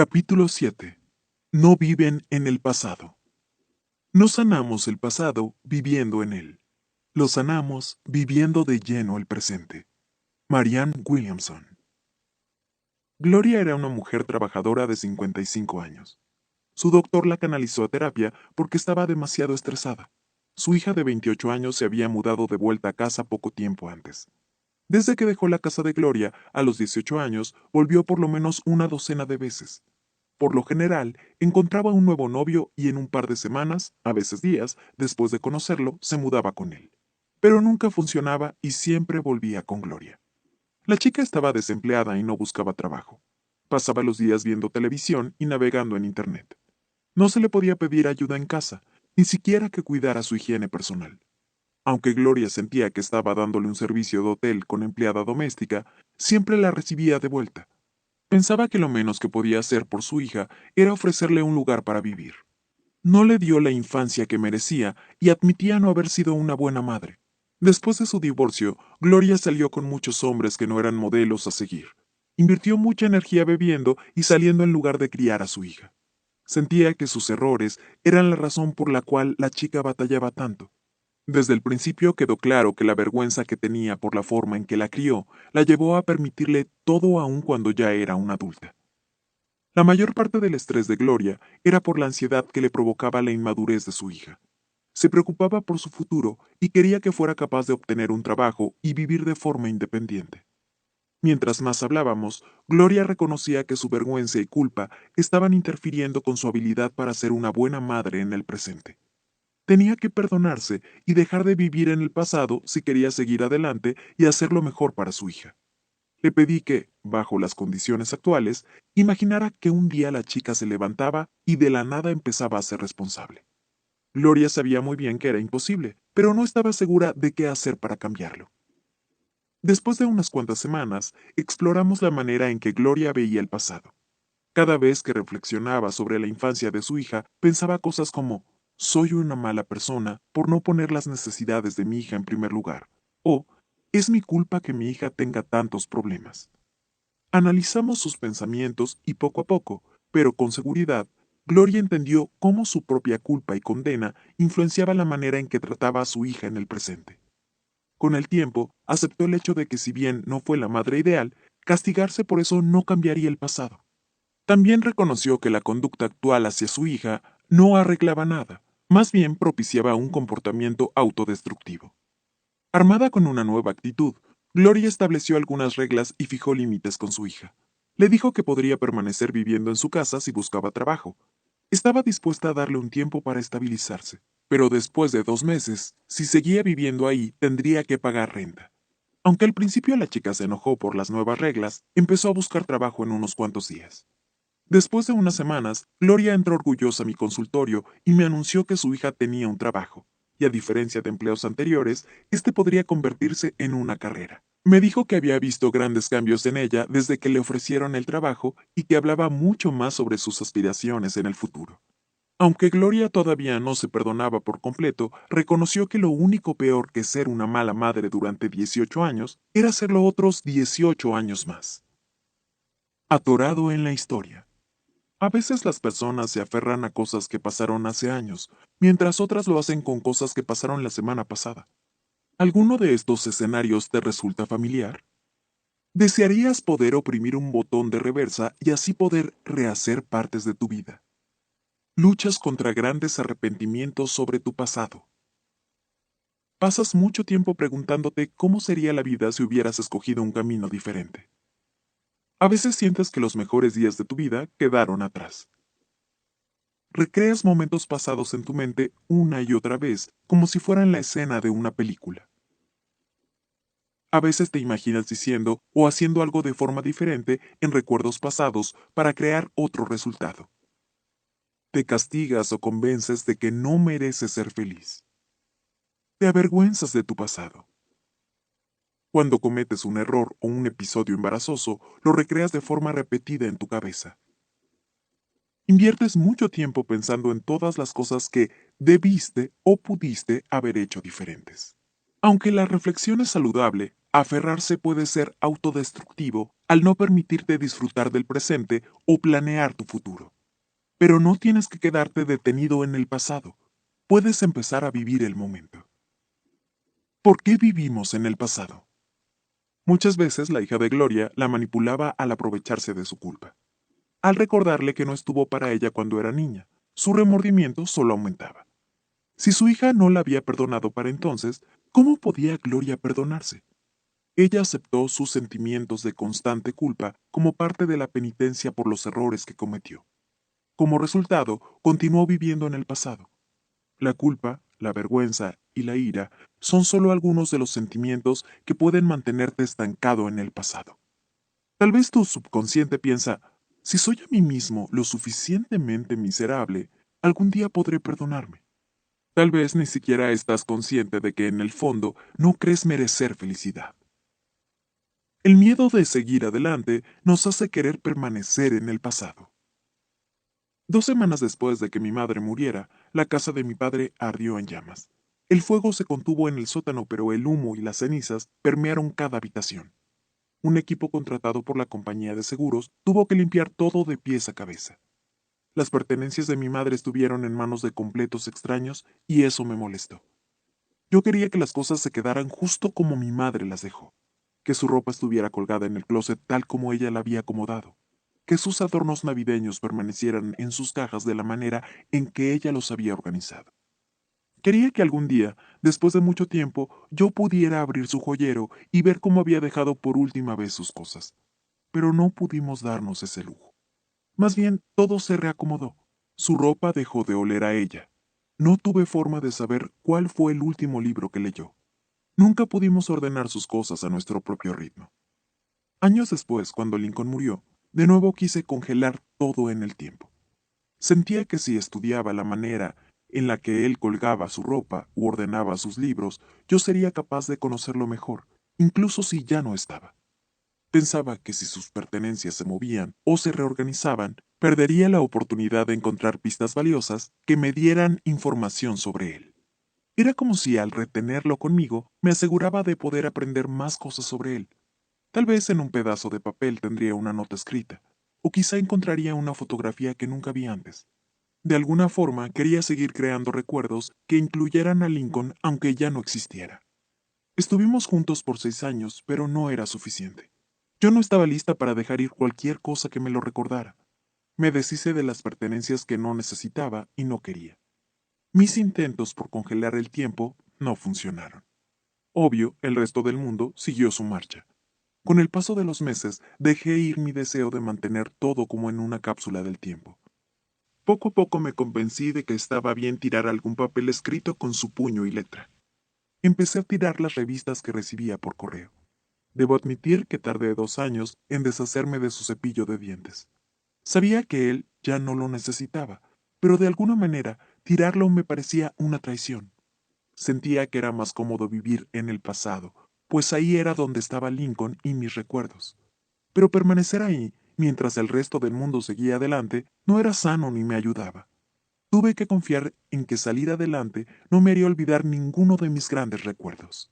Capítulo 7. No viven en el pasado. No sanamos el pasado viviendo en él. Lo sanamos viviendo de lleno el presente. Marianne Williamson. Gloria era una mujer trabajadora de 55 años. Su doctor la canalizó a terapia porque estaba demasiado estresada. Su hija de 28 años se había mudado de vuelta a casa poco tiempo antes. Desde que dejó la casa de Gloria, a los 18 años, volvió por lo menos una docena de veces. Por lo general, encontraba un nuevo novio y en un par de semanas, a veces días, después de conocerlo, se mudaba con él. Pero nunca funcionaba y siempre volvía con Gloria. La chica estaba desempleada y no buscaba trabajo. Pasaba los días viendo televisión y navegando en Internet. No se le podía pedir ayuda en casa, ni siquiera que cuidara su higiene personal. Aunque Gloria sentía que estaba dándole un servicio de hotel con empleada doméstica, siempre la recibía de vuelta. Pensaba que lo menos que podía hacer por su hija era ofrecerle un lugar para vivir. No le dio la infancia que merecía y admitía no haber sido una buena madre. Después de su divorcio, Gloria salió con muchos hombres que no eran modelos a seguir. Invirtió mucha energía bebiendo y saliendo en lugar de criar a su hija. Sentía que sus errores eran la razón por la cual la chica batallaba tanto. Desde el principio quedó claro que la vergüenza que tenía por la forma en que la crió la llevó a permitirle todo aun cuando ya era una adulta. La mayor parte del estrés de Gloria era por la ansiedad que le provocaba la inmadurez de su hija. Se preocupaba por su futuro y quería que fuera capaz de obtener un trabajo y vivir de forma independiente. Mientras más hablábamos, Gloria reconocía que su vergüenza y culpa estaban interfiriendo con su habilidad para ser una buena madre en el presente. Tenía que perdonarse y dejar de vivir en el pasado si quería seguir adelante y hacer lo mejor para su hija. Le pedí que, bajo las condiciones actuales, imaginara que un día la chica se levantaba y de la nada empezaba a ser responsable. Gloria sabía muy bien que era imposible, pero no estaba segura de qué hacer para cambiarlo. Después de unas cuantas semanas, exploramos la manera en que Gloria veía el pasado. Cada vez que reflexionaba sobre la infancia de su hija, pensaba cosas como, soy una mala persona por no poner las necesidades de mi hija en primer lugar, o es mi culpa que mi hija tenga tantos problemas. Analizamos sus pensamientos y poco a poco, pero con seguridad, Gloria entendió cómo su propia culpa y condena influenciaba la manera en que trataba a su hija en el presente. Con el tiempo, aceptó el hecho de que si bien no fue la madre ideal, castigarse por eso no cambiaría el pasado. También reconoció que la conducta actual hacia su hija no arreglaba nada, más bien propiciaba un comportamiento autodestructivo. Armada con una nueva actitud, Gloria estableció algunas reglas y fijó límites con su hija. Le dijo que podría permanecer viviendo en su casa si buscaba trabajo. Estaba dispuesta a darle un tiempo para estabilizarse, pero después de 2 meses, si seguía viviendo ahí, tendría que pagar renta. Aunque al principio la chica se enojó por las nuevas reglas, empezó a buscar trabajo en unos cuantos días. Después de unas semanas, Gloria entró orgullosa a mi consultorio y me anunció que su hija tenía un trabajo, y a diferencia de empleos anteriores, este podría convertirse en una carrera. Me dijo que había visto grandes cambios en ella desde que le ofrecieron el trabajo y que hablaba mucho más sobre sus aspiraciones en el futuro. Aunque Gloria todavía no se perdonaba por completo, reconoció que lo único peor que ser una mala madre durante 18 años era serlo otros 18 años más. Atorado en la historia. A veces las personas se aferran a cosas que pasaron hace años, mientras otras lo hacen con cosas que pasaron la semana pasada. ¿Alguno de estos escenarios te resulta familiar? ¿Desearías poder oprimir un botón de reversa y así poder rehacer partes de tu vida? Luchas contra grandes arrepentimientos sobre tu pasado. Pasas mucho tiempo preguntándote cómo sería la vida si hubieras escogido un camino diferente. A veces sientes que los mejores días de tu vida quedaron atrás. Recreas momentos pasados en tu mente una y otra vez, como si fueran la escena de una película. A veces te imaginas diciendo o haciendo algo de forma diferente en recuerdos pasados para crear otro resultado. Te castigas o convences de que no mereces ser feliz. Te avergüenzas de tu pasado. Cuando cometes un error o un episodio embarazoso, lo recreas de forma repetida en tu cabeza. Inviertes mucho tiempo pensando en todas las cosas que debiste o pudiste haber hecho diferentes. Aunque la reflexión es saludable, Aferrarse puede ser autodestructivo al no permitirte disfrutar del presente o planear tu futuro. Pero no tienes que quedarte detenido en el pasado. Puedes empezar a vivir el momento. ¿Por qué vivimos en el pasado? Muchas veces la hija de Gloria la manipulaba al aprovecharse de su culpa. Al recordarle que no estuvo para ella cuando era niña, su remordimiento solo aumentaba. Si su hija no la había perdonado para entonces, ¿cómo podía Gloria perdonarse? Ella aceptó sus sentimientos de constante culpa como parte de la penitencia por los errores que cometió. Como resultado, continuó viviendo en el pasado. La culpa, la vergüenza y la ira son solo algunos de los sentimientos que pueden mantenerte estancado en el pasado. Tal vez tu subconsciente piensa, si soy a mí mismo lo suficientemente miserable, algún día podré perdonarme. Tal vez ni siquiera estás consciente de que en el fondo no crees merecer felicidad. El miedo de seguir adelante nos hace querer permanecer en el pasado. 2 semanas después de que mi madre muriera, la casa de mi padre ardió en llamas. El fuego se contuvo en el sótano, pero el humo y las cenizas permearon cada habitación. Un equipo contratado por la compañía de seguros tuvo que limpiar todo de pies a cabeza. Las pertenencias de mi madre estuvieron en manos de completos extraños y eso me molestó. Yo quería que las cosas se quedaran justo como mi madre las dejó, que su ropa estuviera colgada en el closet tal como ella la había acomodado, que sus adornos navideños permanecieran en sus cajas de la manera en que ella los había organizado. Quería que algún día, después de mucho tiempo, yo pudiera abrir su joyero y ver cómo había dejado por última vez sus cosas. Pero no pudimos darnos ese lujo. Más bien, todo se reacomodó. Su ropa dejó de oler a ella. No tuve forma de saber cuál fue el último libro que leyó. Nunca pudimos ordenar sus cosas a nuestro propio ritmo. Años después, cuando Lincoln murió, de nuevo quise congelar todo en el tiempo. Sentía que si estudiaba la manera en la que él colgaba su ropa u ordenaba sus libros, yo sería capaz de conocerlo mejor, incluso si ya no estaba. Pensaba que si sus pertenencias se movían o se reorganizaban, perdería la oportunidad de encontrar pistas valiosas que me dieran información sobre él. Era como si al retenerlo conmigo me aseguraba de poder aprender más cosas sobre él. Tal vez en un pedazo de papel tendría una nota escrita, o quizá encontraría una fotografía que nunca vi antes. De alguna forma quería seguir creando recuerdos que incluyeran a Lincoln aunque ya no existiera. Estuvimos juntos por 6 años, pero no era suficiente. Yo no estaba lista para dejar ir cualquier cosa que me lo recordara. Me deshice de las pertenencias que no necesitaba y no quería. Mis intentos por congelar el tiempo no funcionaron. Obvio, el resto del mundo siguió su marcha. Con el paso de los meses, dejé ir mi deseo de mantener todo como en una cápsula del tiempo. Poco a poco me convencí de que estaba bien tirar algún papel escrito con su puño y letra. Empecé a tirar las revistas que recibía por correo. Debo admitir que tardé 2 años en deshacerme de su cepillo de dientes. Sabía que él ya no lo necesitaba, pero de alguna manera tirarlo me parecía una traición. Sentía que era más cómodo vivir en el pasado, pues ahí era donde estaba Lincoln y mis recuerdos. Pero permanecer ahí, mientras el resto del mundo seguía adelante, no era sano ni me ayudaba. Tuve que confiar en que salir adelante no me haría olvidar ninguno de mis grandes recuerdos.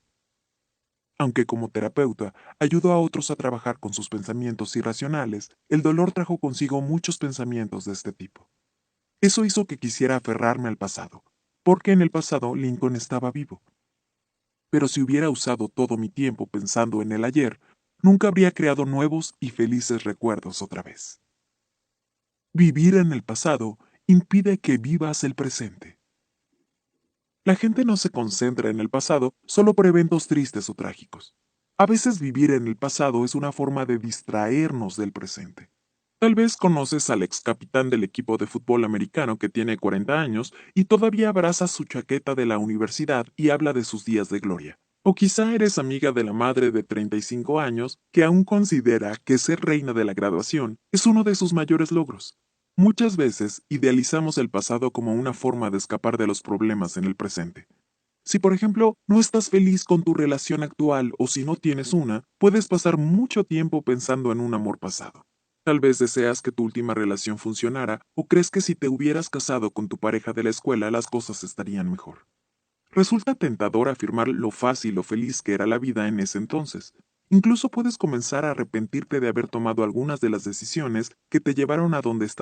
Aunque como terapeuta ayudo a otros a trabajar con sus pensamientos irracionales, el dolor trajo consigo muchos pensamientos de este tipo. Eso hizo que quisiera aferrarme al pasado, porque en el pasado Lincoln estaba vivo. Pero si hubiera usado todo mi tiempo pensando en el ayer, nunca habría creado nuevos y felices recuerdos otra vez. Vivir en el pasado impide que vivas el presente. La gente no se concentra en el pasado solo por eventos tristes o trágicos. A veces vivir en el pasado es una forma de distraernos del presente. Tal vez conoces al ex capitán del equipo de fútbol americano que tiene 40 años y todavía abraza su chaqueta de la universidad y habla de sus días de gloria. O quizá eres amiga de la madre de 35 años que aún considera que ser reina de la graduación es uno de sus mayores logros. Muchas veces idealizamos el pasado como una forma de escapar de los problemas en el presente. Si por ejemplo no estás feliz con tu relación actual o si no tienes una, puedes pasar mucho tiempo pensando en un amor pasado. Tal vez deseas que tu última relación funcionara o crees que si te hubieras casado con tu pareja de la escuela las cosas estarían mejor. Resulta tentador afirmar lo fácil o feliz que era la vida en ese entonces. Incluso puedes comenzar a arrepentirte de haber tomado algunas de las decisiones que te llevaron a donde estás